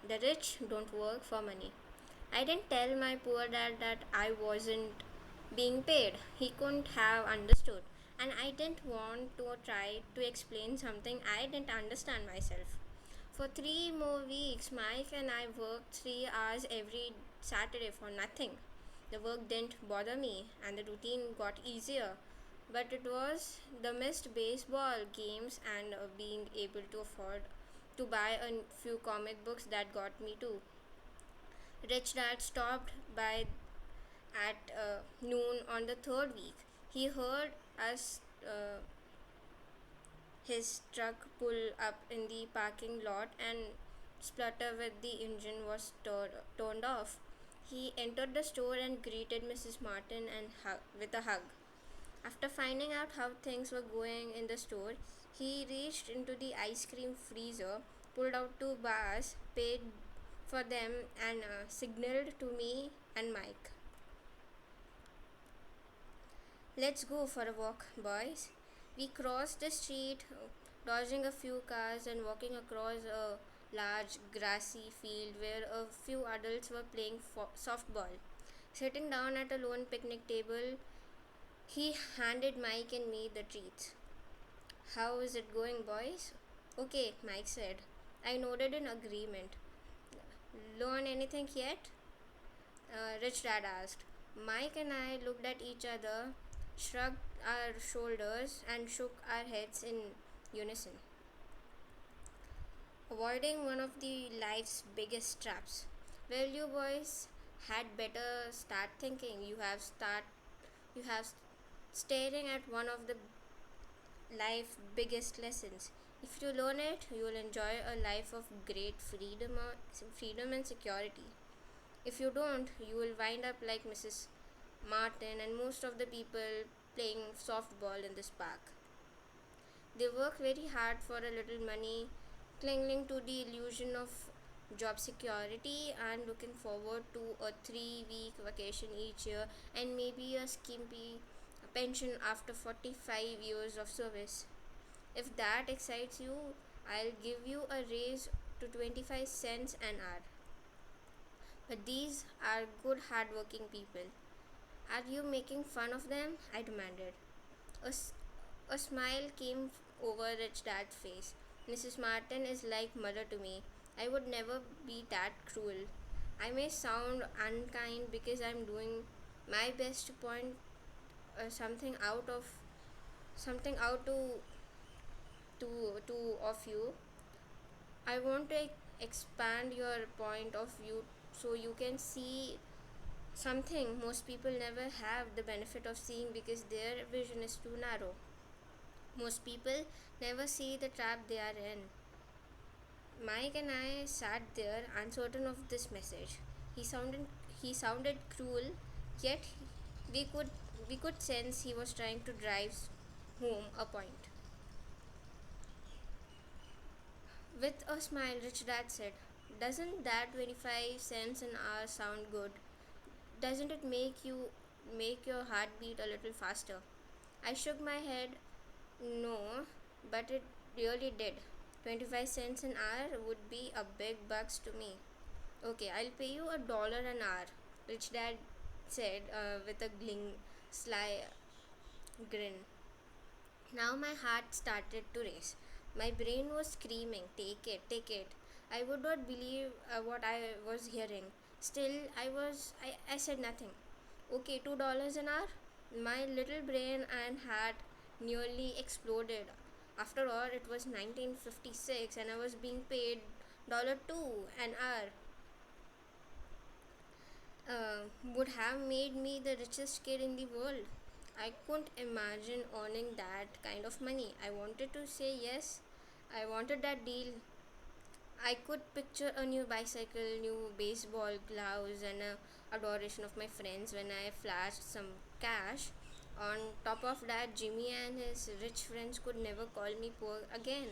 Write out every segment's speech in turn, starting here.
The rich don't work for money. I didn't tell my poor dad that I wasn't being paid. He couldn't have understood. And I didn't want to try to explain something I didn't understand myself. For 3 more weeks, Mike and I worked 3 hours every Saturday for nothing. The work didn't bother me, and the routine got easier. But it was the missed baseball games and being able to afford to buy a few comic books that got me too. Rich Dad stopped by at noon on the third week. He heard us his truck pull up in the parking lot and splutter with the engine was turned off. He entered the store and greeted Mrs. Martin with a hug. After finding out how things were going in the store, he reached into the ice cream freezer, pulled out 2 bars, paid for them, and signaled to me and Mike. Let's go for a walk, boys. We crossed the street, dodging a few cars and walking across a large grassy field where a few adults were playing softball. Sitting down at a lone picnic table, he handed Mike and me the treats. How is it going, boys? Okay, Mike said. I nodded in agreement. Learn anything yet? Rich Dad asked. Mike and I looked at each other, shrugged our shoulders, and shook our heads in unison, avoiding one of the life's biggest traps. Well, you boys had better start thinking. You have staring at one of the life biggest lessons. If you learn it, you will enjoy a life of great freedom and security. If you don't, you will wind up like Mrs. Martin and most of the people playing softball in this park. They work very hard for a little money, clinging to the illusion of job security and looking forward to a 3 week vacation each year and maybe a skimpy pension after 45 years of service. If that excites you, I'll give you a raise to 25 cents an hour. But these are good hard-working people. Are you making fun of them? I demanded. A, a smile came over Rich Dad's face. Mrs. Martin is like mother to me. I would never be that cruel. I may sound unkind because I'm doing my best to point something out to of you. I want to expand your point of view so you can see something most people never have the benefit of seeing because their vision is too narrow. Most people never see the trap they are in. Mike and I sat there uncertain of this message. He sounded he sounded cruel, yet we could we could sense he was trying to drive home a point. With a smile, Rich Dad said, "Doesn't that 25 cents an hour sound good? Doesn't it make your heart beat a little faster?" I shook my head. No, but it really did. 25 cents an hour would be a big bucks to me. Okay, I'll pay you $1 an hour, Rich Dad said with a sly grin. Now my heart started to race. My brain was screaming, "Take it, take it." I would not believe what I was hearing. Still, I said nothing. Okay, $2 an hour? My little brain and heart nearly exploded. After all, it was 1956 and I was being paid $2 an hour. Would have made me the richest kid in the world. I couldn't imagine earning that kind of money. I wanted to say yes. I wanted that deal. I could picture a new bicycle, new baseball gloves, and a adoration of my friends when I flashed some cash. On top of that, Jimmy and his rich friends could never call me poor again.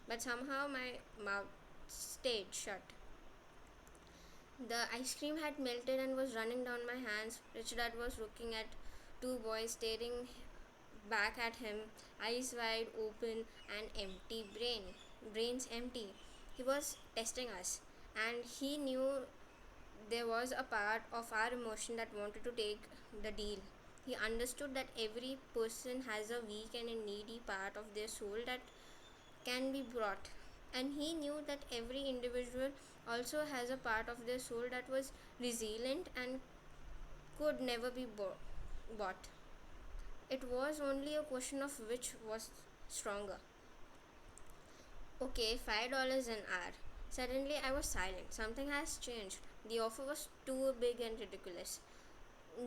But somehow my mouth stayed shut. The ice cream had melted and was running down my hands. Rich Dad was looking at 2 boys staring back at him, eyes wide open and brains empty. He was testing us. and he knew there was a part of our emotion that wanted to take the deal. He understood that every person has a weak and a needy part of their soul that can be brought. And he knew that every individual also has a part of their soul that was resilient and could never be bought. It was only a question of which was stronger. Okay, $5 an hour. Suddenly I was silent. Something has changed. The offer was too big and ridiculous.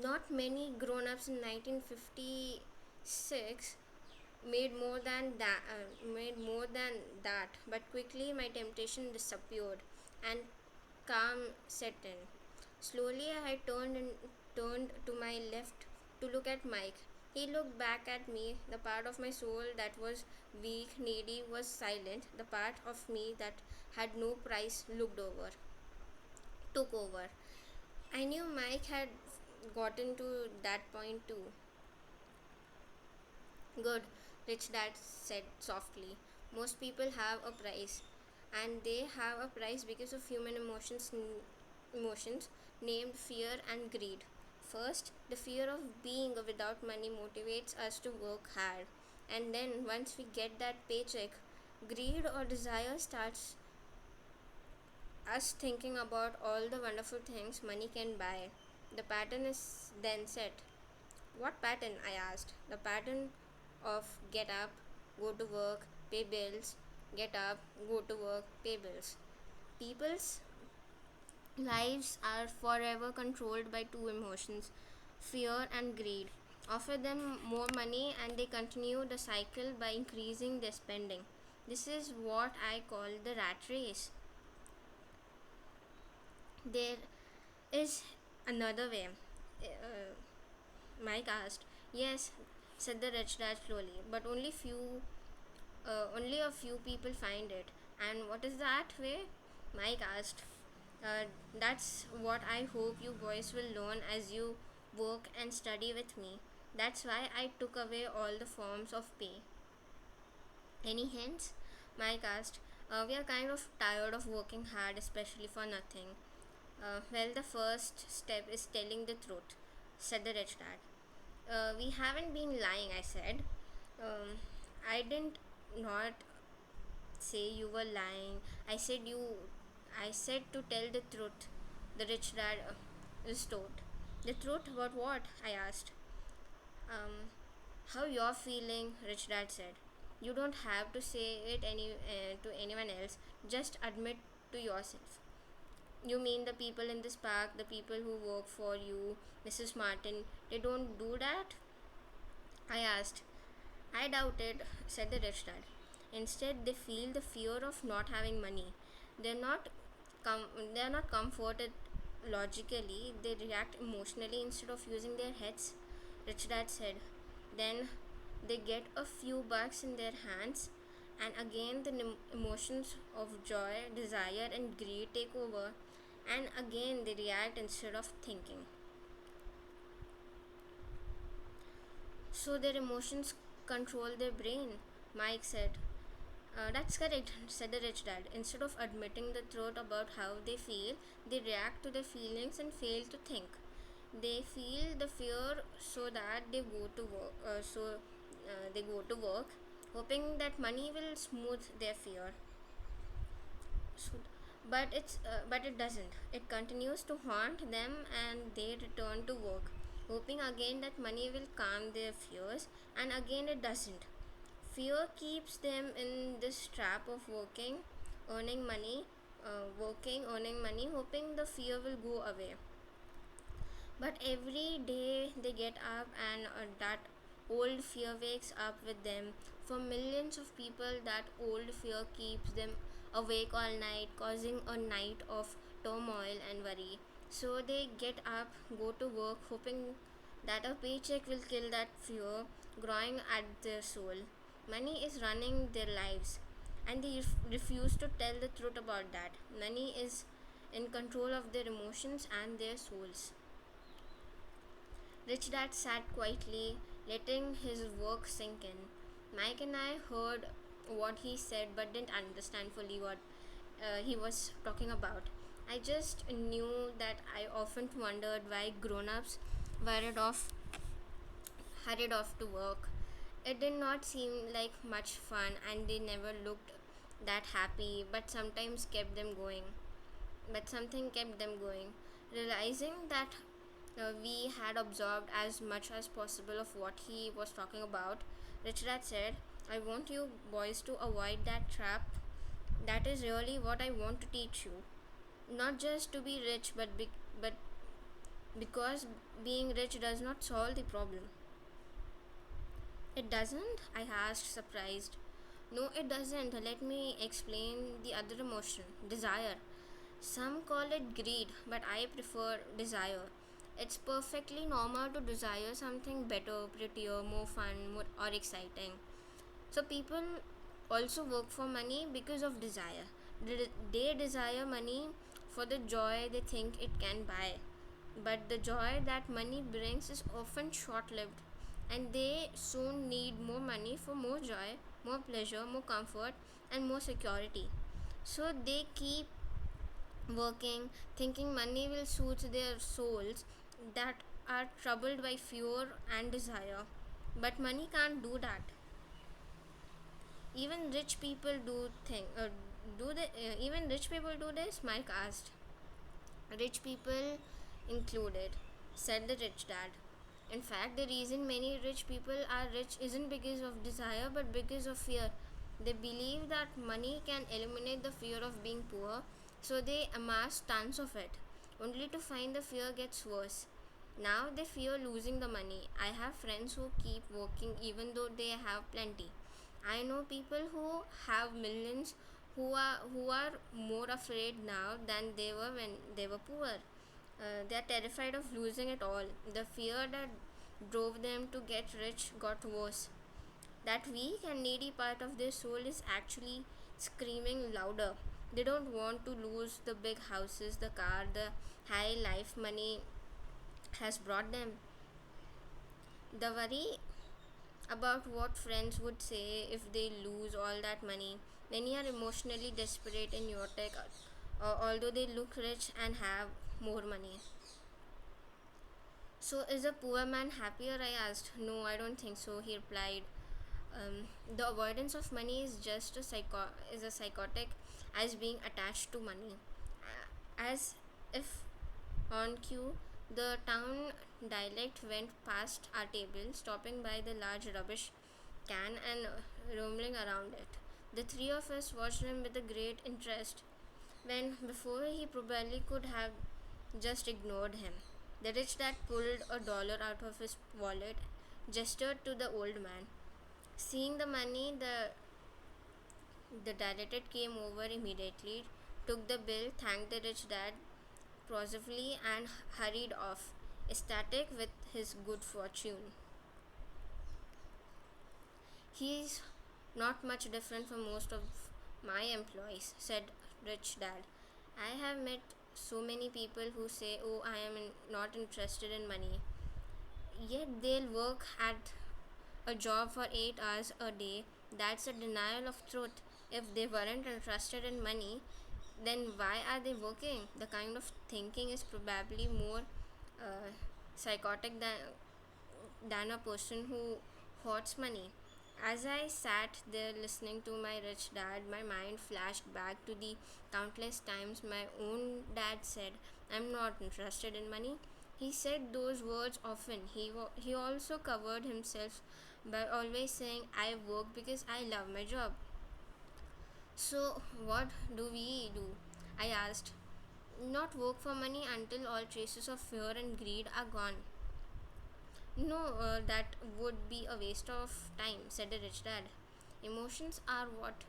Not many grown ups in 1956 made more than that, but quickly my temptation disappeared and calm set in. Slowly I turned to my left to look at Mike. He looked back at me. The part of my soul that was weak, needy was silent. The part of me that had no price took over. I knew Mike had gotten to that point too. Good, Rich Dad said softly. Most people have a price, and they have a price because of human emotions named fear and greed. First, the fear of being without money motivates us to work hard, and then once we get that paycheck, greed or desire starts us thinking about all the wonderful things money can buy. The pattern is then set. What pattern? I asked. The pattern of get up, go to work, pay bills, get up, go to work, pay bills. People's lives are forever controlled by two emotions, fear and greed. Offer them more money and they continue the cycle by increasing their spending. This is what I call the rat race. There is another way. Uh, Mike asked. Yes, said the rich dad slowly, but only a few people find it. And what is that way? Mike asked. Uh, that's what I hope you boys will learn as you work and study with me. That's why I took away all the forms of pay. Any hints? Mike asked. We are kind of tired of working hard, especially for nothing. Well, the first step is telling the truth, said the rich dad. We haven't been lying, I said. Um, I didn't not say you were lying. I said to tell the truth. The rich dad restored. The truth about what? I asked. Um, how you're feeling, rich dad said. You don't have to say it to anyone else. Just admit to yourself. You mean the people in this park, the people who work for you, Mrs. Martin, they don't do that? I asked. I doubt it, said the rich dad. Instead, they feel the fear of not having money. They're not they're not comforted logically. They react emotionally instead of using their heads. Rich dad said. Then they get a few bucks in their hands, and again the emotions of joy, desire, and greed take over, and again they react instead of thinking. So their emotions control their brain, Mike said. That's correct, said the rich dad. Instead of admitting the truth about how they feel, they react to their feelings and fail to think. They feel the fear so that they go to work. They go to work, hoping that money will smooth their fear. So, but it doesn't. It continues to haunt them, and they return to work, hoping again that money will calm their fears, and again it doesn't. Fear keeps them in this trap of earning money, earning money, hoping the fear will go away. But every day they get up, and that old fear wakes up with them. For millions of people, that old fear keeps them awake all night, causing a night of turmoil and worry. So they get up, go to work, hoping that a paycheck will kill that fear growing at their soul. Money is running their lives, and they refuse to tell the truth about that. Money is in control of their emotions and their souls. Rich Dad sat quietly, letting his work sink in. Mike and I heard what he said but didn't understand fully what he was talking about. I just knew that I often wondered why grown ups worried off hurried off to work. It did not seem like much fun and they never looked that happy, but sometimes kept them going. But something kept them going. Realizing that we had absorbed as much as possible of what he was talking about, Rich Dad said, I want you boys to avoid that trap. That is really what I want to teach you. Not just to be rich, but because being rich does not solve the problem. It doesn't? I asked, surprised. No, it doesn't. Let me explain the other emotion desire. Some call it greed, but I prefer desire. It's perfectly normal to desire something better, prettier, more fun, more or exciting. So people also work for money because of desire. They desire money for the joy they think it can buy. But the joy that money brings is often short lived, and they soon need more money for more joy, more pleasure, more comfort, and more security. So they keep working, thinking money will soothe their souls that are troubled by fear and desire. But money can't do that. Even rich people even rich people do this? Mike asked. Rich people included, said the rich dad. In fact, the reason many rich people are rich isn't because of desire but because of fear. They believe that money can eliminate the fear of being poor, so they amass tons of it, only to find the fear gets worse. Now they fear losing the money. I have friends who keep working even though they have plenty. I know people who have millions who are more afraid now than they were when they were poor. They are terrified of losing it all. The fear that drove them to get rich got worse. That weak and needy part of their soul is actually screaming louder. They don't want to lose the big houses, the car, the high life money has brought them. The worry about what friends would say if they lose all that money. Many are emotionally desperate in your tech, although they look rich and have more money. So, is a poor man happier? I asked. No, I don't think so, he replied. The avoidance of money is just is a psychotic as being attached to money. As if on cue, the town dialect went past our table, stopping by the large rubbish can and rumbling around it. The three of us watched him with a great interest, when before he probably could have just ignored him. The rich dad pulled a dollar out of his wallet, gestured to the old man. Seeing the money, the dilated came over immediately, took the bill, thanked the rich dad profusely, and hurried off, ecstatic with his good fortune. He's not much different from most of my employees, said Rich Dad. I have met so many people who say, oh, I am not interested in money. Yet they'll work at a job for 8 hours a day. That's a denial of truth. If they weren't interested in money, then why are they working? The kind of thinking is probably more uh, psychotic than a person who hoards money. As I sat there listening to my rich dad, my mind flashed back to the countless times my own dad said, I'm not interested in money. He said those words often. He also covered himself by always saying, I work because I love my job. So, what do we do? I asked. Not work for money until all traces of fear and greed are gone. No, that would be a waste of time, said the rich dad. Emotions are what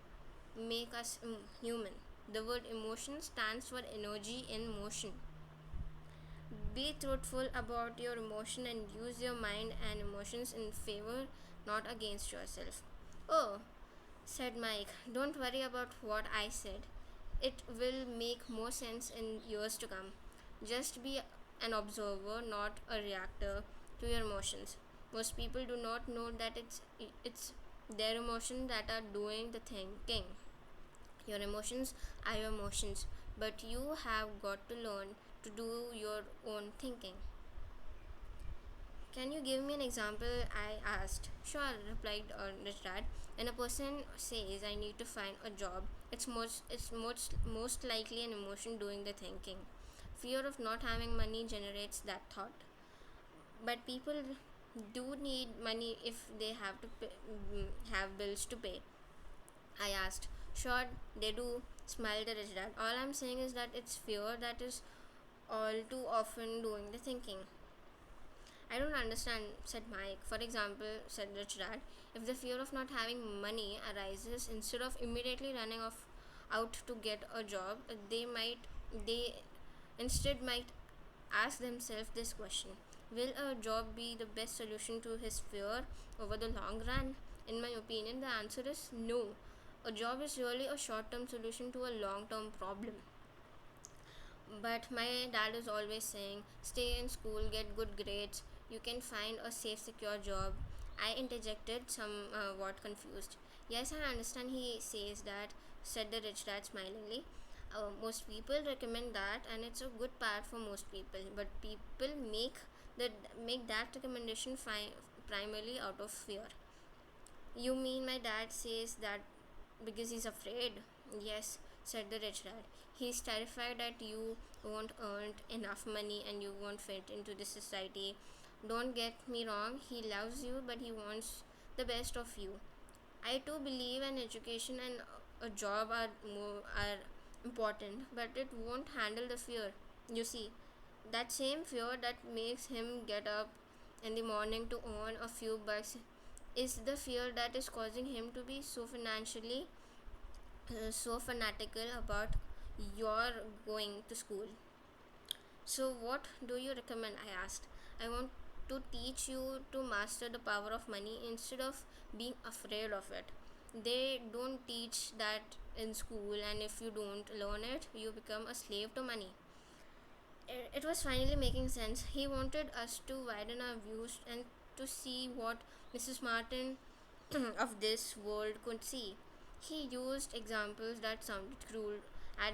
make us human. The word emotion stands for energy in motion. Be truthful about your emotion and use your mind and emotions in favor, not against yourself. Oh, said Mike, don't worry about what I said. It will make more sense in years to come. Just be an observer, not a reactor to your emotions. Most people do not know that it's their emotions that are doing the thinking. Your emotions are your emotions. but you have got to learn to do your own thinking. Can you give me an example? I asked. Sure, replied Rich Dad. When a person says, I need to find a job, it's most likely an emotion doing the thinking. Fear of not having money generates that thought. But people do need money if they have to have bills to pay. I asked. Sure, they do, smiled the Rich Dad. All I'm saying is that it's fear that is all too often doing the thinking. I don't understand, said Mike. For example, said Rich Dad, if the fear of not having money arises, instead of immediately running off out to get a job, they instead might ask themselves this question: will a job be the best solution to his fear over the long run? In my opinion, the answer is no. A job is really a short term solution to a long term problem. But my dad is always saying, stay in school, get good grades, you can find a safe, secure job. I interjected, somewhat confused. Yes, I understand, he says that, said the rich dad smilingly. Most people recommend that, and it's a good part for most people. But people that make that recommendation primarily out of fear. You mean my dad says that because he's afraid? Yes, said the rich dad. He's terrified that you won't earn enough money and you won't fit into the society. Don't get me wrong, he loves you, but he wants the best of you. I too believe an education and a job are important, but it won't handle the fear. You see, that same fear that makes him get up in the morning to earn a few bucks is the fear that is causing him to be so fanatical about your going to school. So, what do you recommend? I asked. I want to teach you to master the power of money instead of being afraid of it. They don't teach that in school, and if you don't learn it, you become a slave to money. It was finally making sense. He wanted us to widen our views and to see what Mrs. Martin of this world could see. He used examples that sounded cruel at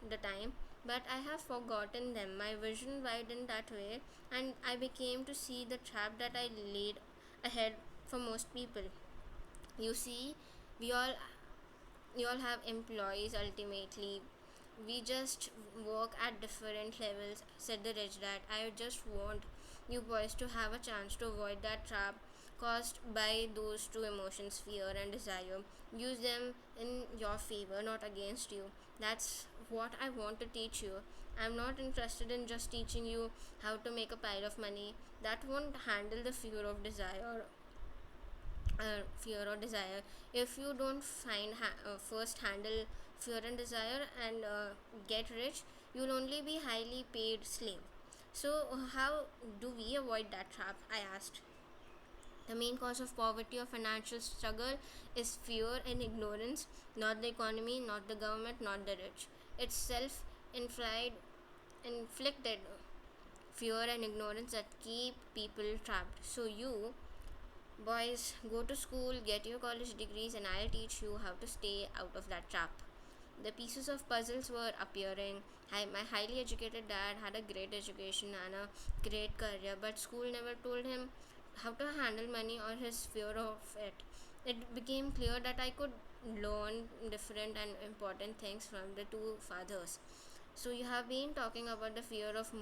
the time, but I have forgotten them. My vision widened that way, and I became to see the trap that I laid ahead for most people. You see, we all you all have employees ultimately. We just work at different levels, said the rich dad. I just want you boys to have a chance to avoid that trap caused by those two emotions, fear and desire. Use them in your favor, not against you. That's what I want to teach you. I'm not interested in just teaching you how to make a pile of money. That won't handle the fear or desire. If you don't first handle fear and desire and get rich, you'll only be highly paid slave. So how do we avoid that trap? I asked. The main cause of poverty or financial struggle is fear and ignorance, not the economy, not the government, not the rich. It's self inflicted fear and ignorance that keep people trapped. So you boys, go to school, get your college degrees, and I'll teach you how to stay out of that trap. The pieces of puzzles were appearing. My highly educated dad had a great education and a great career, but school never told him how to handle money or his fear of it. It became clear that I could learn different and important things from the two fathers. So you have been talking about the fear of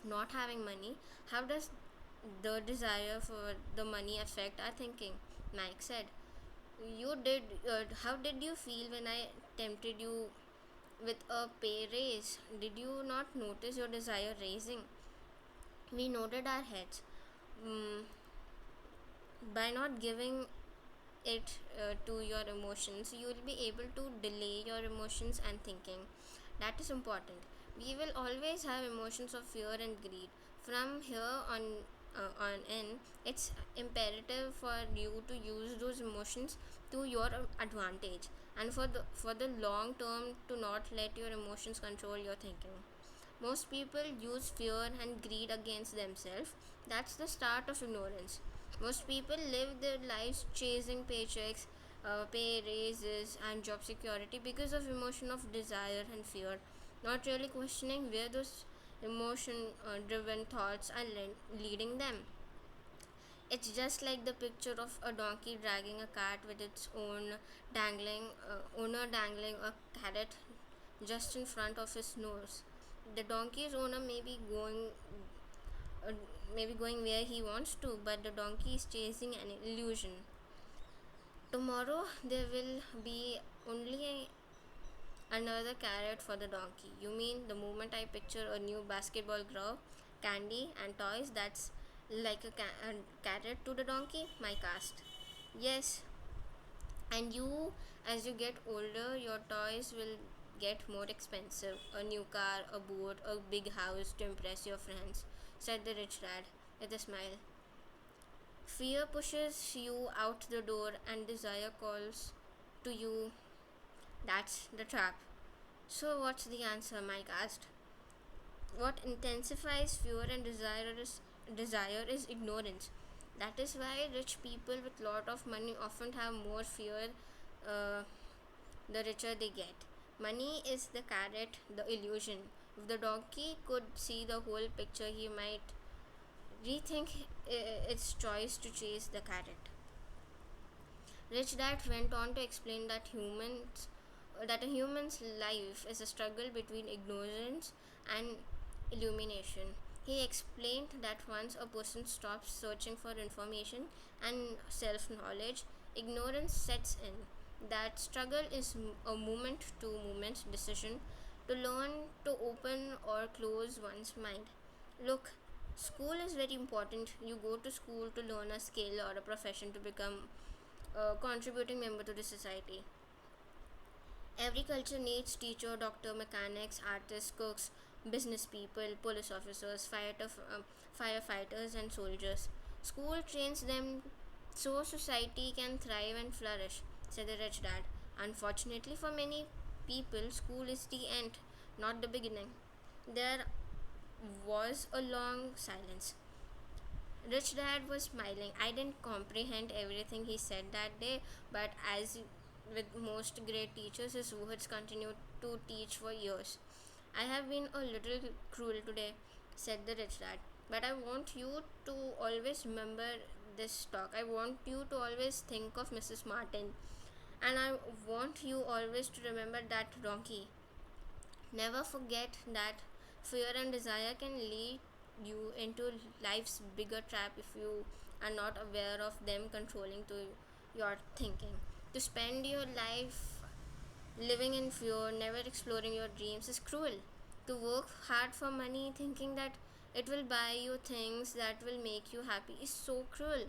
not having money. How does the desire for the money affect our thinking? Mike said. You did. How did you feel when I tempted you with a pay raise? Did you not notice your desire raising? We nodded our heads. Mm, by not giving it to your emotions, you will be able to delay your emotions and thinking. That is important. We will always have emotions of fear and greed. From here on in, it's imperative for you to use those emotions to your advantage, and for the long term, to not let your emotions control your thinking. Most people use fear and greed against themselves. That's the start of ignorance. Most people live their lives chasing paychecks, pay raises, and job security because of emotion of desire and fear, not really questioning where those emotion driven thoughts are leading them. It's just like the picture of a donkey dragging a cart with its owner dangling a carrot just in front of his nose. The donkey's owner uh, may be going where he wants to, but the donkey is chasing an illusion. Tomorrow there will be only another carrot for the donkey. You mean the moment I picture a new basketball glove, candy, and toys, that's like a carrot to the donkey? My cast. Yes, and you, as you get older, your toys will get more expensive. A new car, a boat, a big house to impress your friends, said the rich dad with a smile. Fear pushes you out the door and desire calls to you. That's the trap. So, what's the answer? Mike asked. What intensifies fear and desire is ignorance. That is why rich people with lot of money often have more fear uh, the richer they get. Money is the carrot, the illusion. If the donkey could see the whole picture, he might rethink its choice to chase the carrot. Rich Dad went on to explain that a human's life is a struggle between ignorance and illumination. He explained that once a person stops searching for information and self knowledge, ignorance sets in. That struggle is a moment to moment decision to learn to open or close one's mind. Look, school is very important. You go to school to learn a skill or a profession to become a contributing member to the society. Every culture needs teacher, doctor, mechanics, artists, cooks, business people, police officers, firefighters, and soldiers. School trains them so society can thrive and flourish, said the rich dad. Unfortunately, for many people, school is the end, not the beginning. There was a long silence. Rich Dad was smiling. I didn't comprehend everything he said that day, but as with most great teachers, his words continued to teach for years. I have been a little cruel today, said the rich dad, but I want you to always remember this talk. I want you to always think of Mrs. Martin, and I want you always to remember that donkey. Never forget that fear and desire can lead you into life's bigger trap if you are not aware of them controlling to your thinking. To spend your life living in fear, never exploring your dreams is cruel. To work hard for money thinking that it will buy you things that will make you happy is so cruel.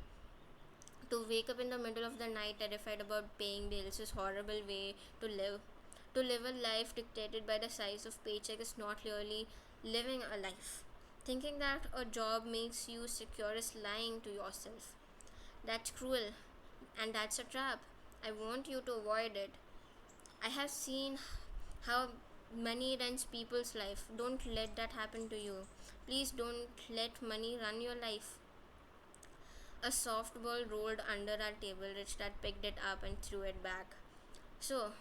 To wake up in the middle of the night terrified about paying bills is horrible way to live. To live a life dictated by the size of paycheck is not really living a life. Thinking that a job makes you secure is lying to yourself. That's cruel and that's a trap. I want you to avoid it. I have seen how money runs people's life. Don't let that happen to you. Please don't let money run your life. A softball rolled under our table. Rich Dad picked it up and threw it back. So,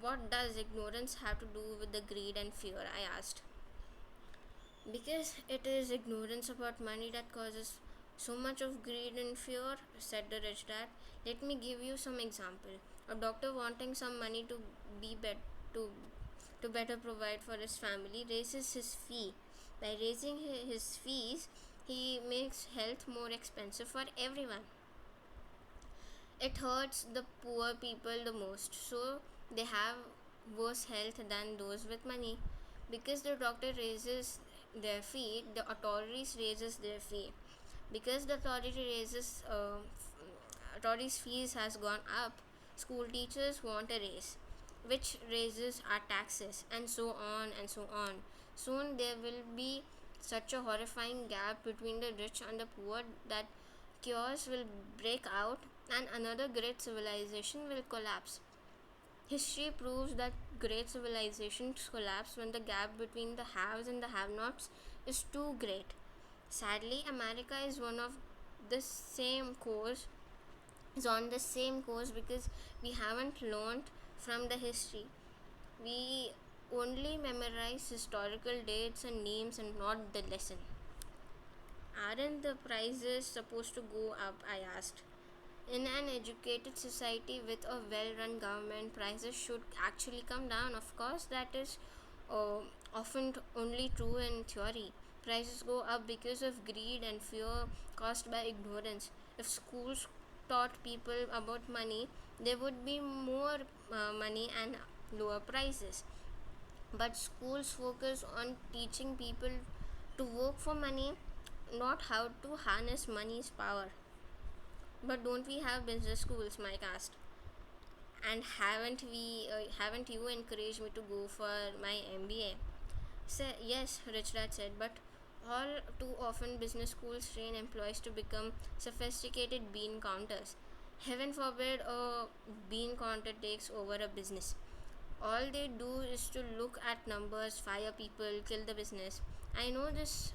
what does ignorance have to do with the greed and fear? I asked. Because it is ignorance about money that causes so much of greed and fear, said the rich dad. Let me give you some example. A doctor wanting some money be bet to to better provide for his family raises his fee. By raising his fees, he makes health more expensive for everyone. It hurts the poor people the most, so they have worse health than those with money. Because the doctor raises their fee, the authorities raises their fee. Because the authorities fees has gone up, school teachers want a raise, which raises our taxes, and so on and so on. Soon there will be such a horrifying gap between the rich and the poor that chaos will break out and another great civilization will collapse. History proves that great civilizations collapse when the gap between the haves and the have nots is too great. Sadly, America is one of the same course. is on the same course because we haven't learned from the history. We only memorize historical dates and names and not the lesson. Aren't the prices supposed to go up? I asked. In an educated society with a well run government, prices should actually come down. Of course, that is uh, often only true in theory. Prices go up because of greed and fear caused by ignorance. If schools taught people about money, there would be more money and lower prices. But schools focus on teaching people to work for money, not how to harness money's power. But don't we have business schools? Mike asked. And haven't you encouraged me to go for my MBA? Yes, Rich Dad said, but all too often business schools train employees to become sophisticated bean counters. Heaven forbid a bean counter takes over a business. All they do is to look at numbers, fire people, kill the business. I know this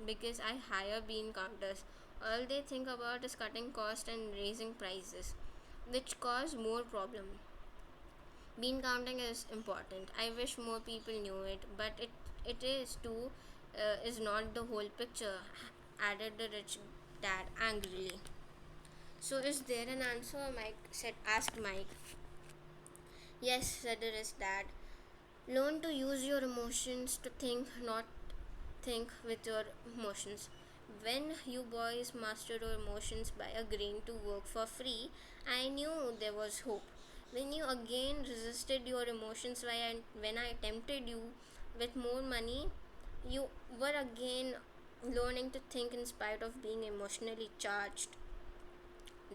because I hire bean counters. All they think about is cutting cost and raising prices, which cause more problem. Bean counting is important. I wish more people knew it, but it is too is not the whole picture. Added the rich dad angrily. So is there an answer? Mike said. Asked Mike. Yes, said the rich dad. Learn to use your emotions to think, not think with your emotions. When you boys mastered your emotions by agreeing to work for free, I knew there was hope. When you again resisted your emotions when I tempted you with more money, you were again learning to think in spite of being emotionally charged.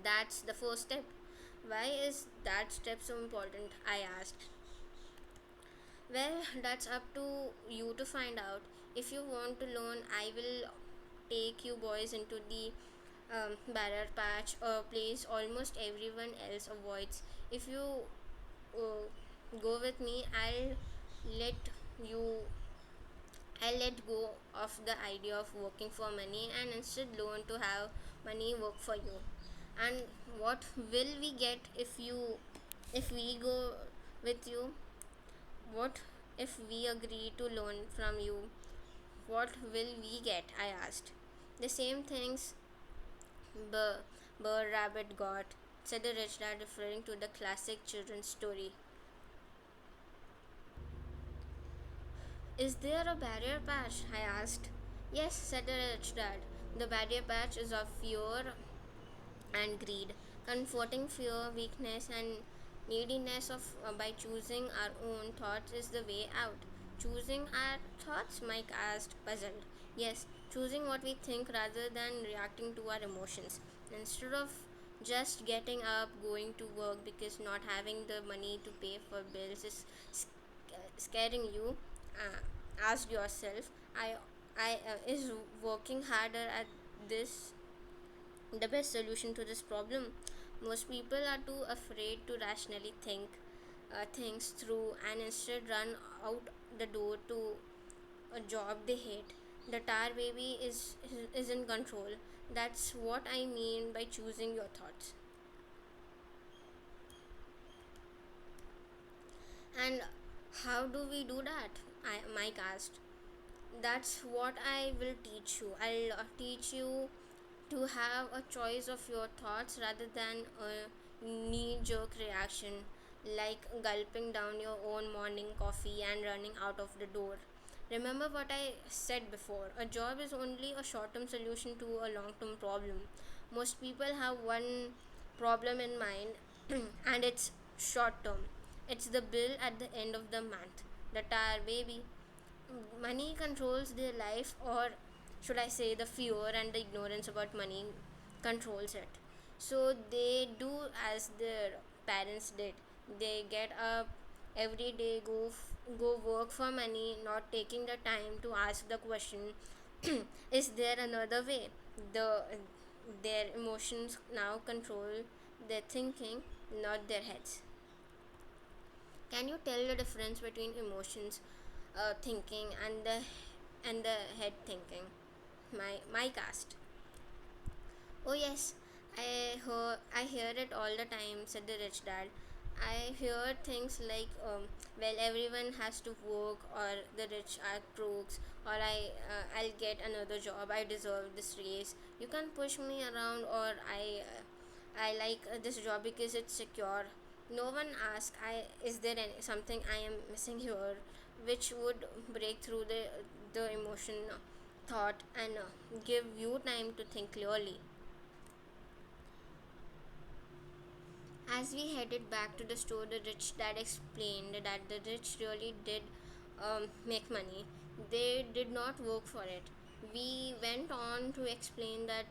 That's the first step. Why is that step so important? I asked. Well, that's up to you to find out. If you want to learn, I will take you boys into the barrier patch, a place almost everyone else avoids. If you go with me, let you I'll let go of the idea of working for money and instead learn to have money work for you. And what will we get if we go with you? What if we agree to learn from you? What will we get? I asked. The same things Rabbit got, said the rich dad, referring to the classic children's story. Is there a barrier patch? I asked. Yes, said the rich dad. The barrier patch is of fear and greed, comforting fear, weakness, and neediness of by choosing our own thoughts is the way out. Choosing our thoughts, Mike asked, puzzled. Yes, choosing what we think rather than reacting to our emotions. Instead of just getting up, going to work because not having the money to pay for bills is scaring you, ask yourself, is working harder at this the best solution to this problem? Most people are too afraid to rationally think things through and instead run out the door to a job they hate. The tar baby is in control. That's what I mean by choosing your thoughts. And how do we do that? Mike asked. That's what I will teach you. I'll teach you to have a choice of your thoughts rather than a knee jerk reaction like gulping down your own morning coffee and running out of the door. Remember what I said before, a job is only a short term solution to a long term problem. Most people have one problem in mind and it's short term. It's the bill at the end of the month, the tire baby. Money controls their life, or should I say the fear and the ignorance about money controls it. So they do as their parents did. They get up every day, go work for money, not taking the time to ask the question, is there another way? the their emotions now control their thinking, not their heads. Can you tell the difference between emotions thinking and the head thinking? My cast. Oh yes, I hear it all the time, said the rich dad. I hear things like, well, everyone has to work, or the rich are crooks, or I'll get another job. I deserve this raise. You can push me around, or I like this job because it's secure. No one asks, is there something I am missing here, which would break through the emotion, thought, and give you time to think clearly. As we headed back to the store, the rich dad explained that the rich really did make money. They did not work for it. We went on to explain that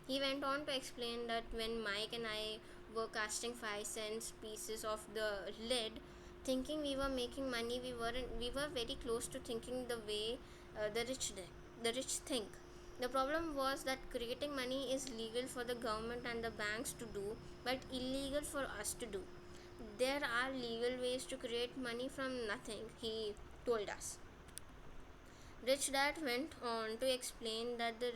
He went on to explain that when Mike and I were casting 5 cents pieces of the lid, thinking we were making money, we weren't. We were very close to thinking the way the rich think. The problem was that creating money is legal for the government and the banks to do, but illegal for us to do. There are legal ways to create money from nothing, he told us. Rich Dad went on to explain that the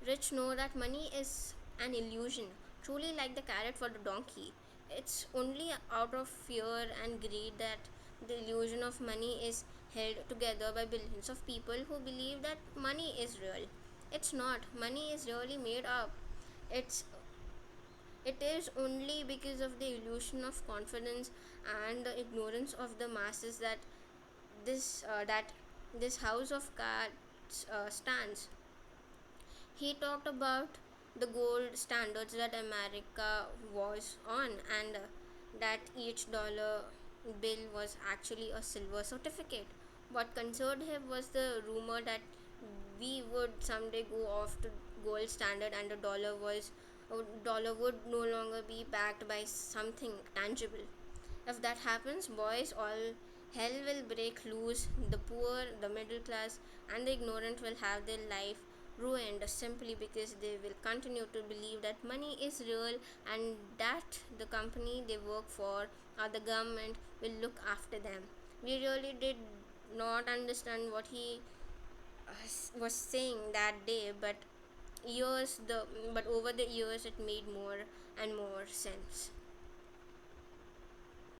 rich know that money is an illusion, truly like the carrot for the donkey. It's only out of fear and greed that the illusion of money is held together by billions of people who believe that money is real. It's not. Money is really made up. It's it is only because of the illusion of confidence and the ignorance of the masses that this house of cards stands. He talked about the gold standards that America was on, and that each dollar bill was actually a silver certificate. What concerned him was the rumor that we would someday go off to gold standard, and the dollar would no longer be backed by something tangible. If that happens, boys, all hell will break loose. The poor, the middle class, and the ignorant will have their life ruined simply because they will continue to believe that money is real and that the company they work for or the government will look after them. We really did not understand what he was saying that day, but over the years it made more and more sense.